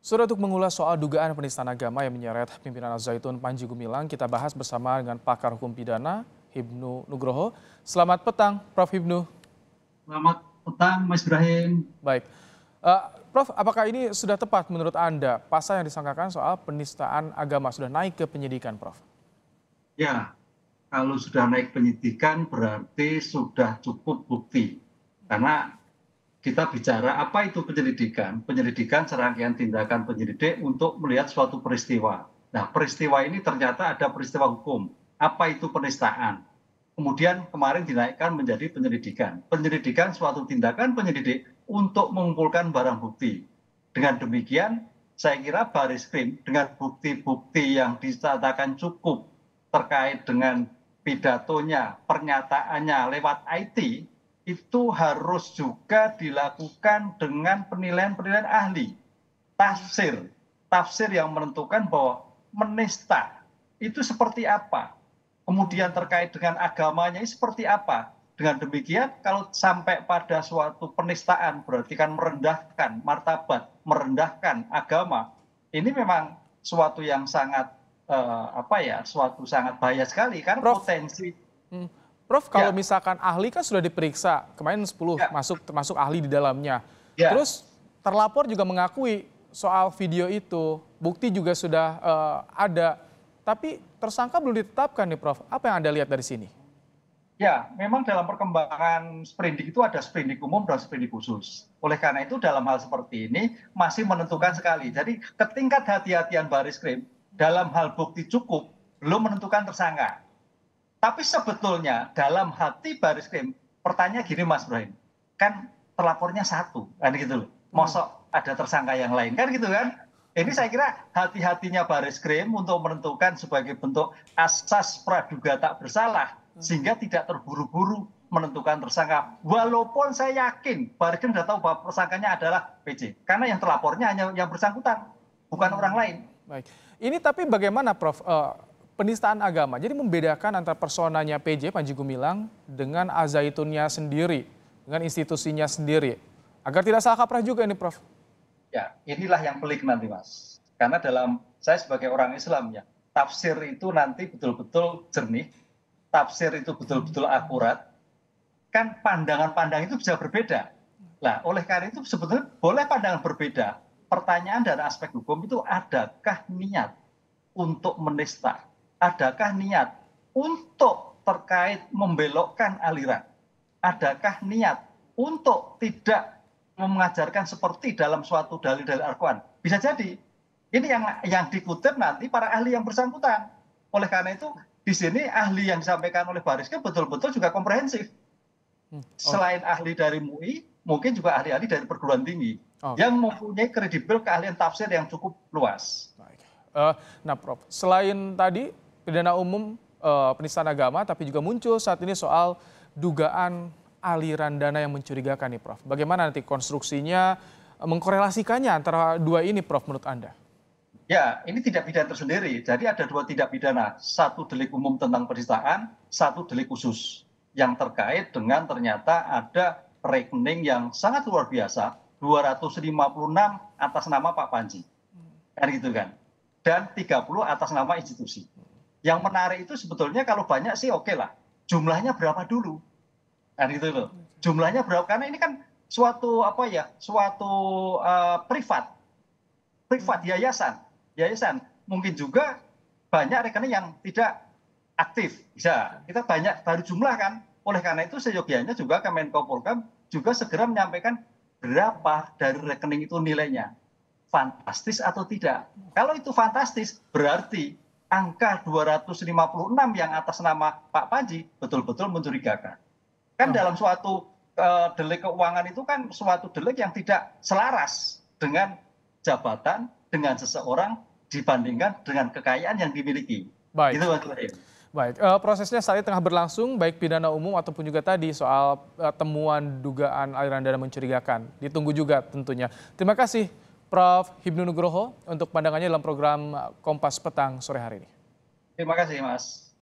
Sudah untuk mengulas soal dugaan penistaan agama yang menyeret pimpinan Al-Zaitun Panji Gumilang, kita bahas bersama dengan pakar hukum pidana Hibnu Nugroho. Selamat petang, Prof. Hibnu. Selamat petang, Mas Ibrahim. Baik, Prof, apakah ini sudah tepat menurut Anda pasal yang disangkakan soal penistaan agama sudah naik ke penyidikan, Prof? Ya, kalau sudah naik penyidikan berarti sudah cukup bukti. Karena kita bicara apa itu penyelidikan. Penyelidikan serangkaian tindakan penyelidik untuk melihat suatu peristiwa. Nah, peristiwa ini ternyata ada peristiwa hukum. Apa itu penistaan? Kemudian kemarin dinaikkan menjadi penyelidikan. Penyelidikan suatu tindakan penyelidik untuk mengumpulkan barang bukti. Dengan demikian, saya kira Baris Krim dengan bukti-bukti yang dinyatakan cukup terkait dengan pidatonya, pernyataannya lewat IT, itu harus juga dilakukan dengan penilaian-penilaian ahli. Tafsir yang menentukan bahwa menista itu seperti apa. Kemudian terkait dengan agamanya ini seperti apa. Dengan demikian kalau sampai pada suatu penistaan berarti kan merendahkan martabat, merendahkan agama. Ini memang suatu yang sangat suatu sangat bahaya sekali karena Prof, potensi. Prof, kalau Ya, misalkan ahli kan sudah diperiksa, kemarin 10 ya, termasuk ahli di dalamnya. ya. Terus terlapor juga mengakui soal video itu, bukti juga sudah ada, tapi tersangka belum ditetapkan nih, Prof. Apa yang Anda lihat dari sini? Ya, memang dalam perkembangan sprindik itu ada sprindik umum dan sprindik khusus. Oleh karena itu dalam hal seperti ini masih menentukan sekali. Jadi ketingkat hati-hatian Baris Krim dalam hal bukti cukup belum menentukan tersangka. Tapi sebetulnya dalam hati Baris Krim, pertanyaan gini Mas Ibrahim, kan terlapornya satu, kan gitu loh. Mosok ada tersangka yang lain, kan gitu kan? Ini saya kira hati-hatinya Baris Krim untuk menentukan sebagai bentuk asas praduga tak bersalah, sehingga tidak terburu-buru menentukan tersangka. Walaupun saya yakin Baris Krim sudah tahu bahwa tersangkanya adalah PJ, karena yang terlapornya hanya yang bersangkutan, bukan orang lain. Baik, ini tapi bagaimana, Prof? Penistaan agama, jadi membedakan antara personanya PJ Panji Gumilang dengan Al-Zaitunnya sendiri, dengan institusinya sendiri, agar tidak salah kaprah juga ini, Prof. Ya, inilah yang pelik nanti Mas. Karena saya sebagai orang Islam ya, tafsir itu nanti betul-betul jernih, tafsir itu betul-betul akurat, kan pandangan-pandangan itu bisa berbeda. Nah, oleh karena itu sebetulnya boleh pandangan berbeda. Pertanyaan dari aspek hukum itu adakah niat untuk menista? Adakah niat untuk terkait membelokkan aliran? Adakah niat untuk tidak mengajarkan seperti dalam suatu dalil-dalil Al-Quran? Bisa jadi. Ini yang dikutip nanti para ahli yang bersangkutan. Oleh karena itu, di sini ahli yang disampaikan oleh Baris Krim betul-betul juga komprehensif. Selain ahli dari MUI, mungkin juga ahli-ahli dari perguruan tinggi yang mempunyai kredibel keahlian tafsir yang cukup luas. Baik. Nah, Prof, selain tadi pidana umum penistaan agama, tapi juga muncul saat ini soal dugaan aliran dana yang mencurigakan nih, Prof. Bagaimana nanti konstruksinya, mengkorelasikannya antara dua ini, Prof, menurut Anda? Ya, ini tidak pidana tersendiri. Jadi ada dua tindak pidana. Satu delik umum tentang penistaan, satu delik khusus. Yang terkait dengan ternyata ada rekening yang sangat luar biasa, 256 atas nama Pak Panji. Kan gitu kan. Dan 30 atas nama institusi. Yang menarik itu sebetulnya kalau banyak sih oke lah. Jumlahnya berapa dulu? Kan gitu loh. Jumlahnya berapa? Karena ini kan suatu privat yayasan. Mungkin juga banyak rekening yang tidak aktif. Bisa. Kita banyak baru jumlah kan. Oleh karena itu seyogianya juga Kemenko Polhukam juga segera menyampaikan berapa dari rekening itu nilainya. Fantastis atau tidak? Kalau itu fantastis berarti angka 256 yang atas nama Pak Panji betul-betul mencurigakan. Kan dalam suatu delik keuangan itu kan suatu delik yang tidak selaras dengan jabatan, dengan seseorang dibandingkan dengan kekayaan yang dimiliki. Baik. Itu maksudnya. Baik, prosesnya saat ini tengah berlangsung, baik pidana umum ataupun juga tadi soal temuan dugaan aliran dana mencurigakan. Ditunggu juga tentunya. Terima kasih, Prof. Hibnu Nugroho, untuk pandangannya dalam program Kompas Petang sore hari ini. Terima kasih, Mas.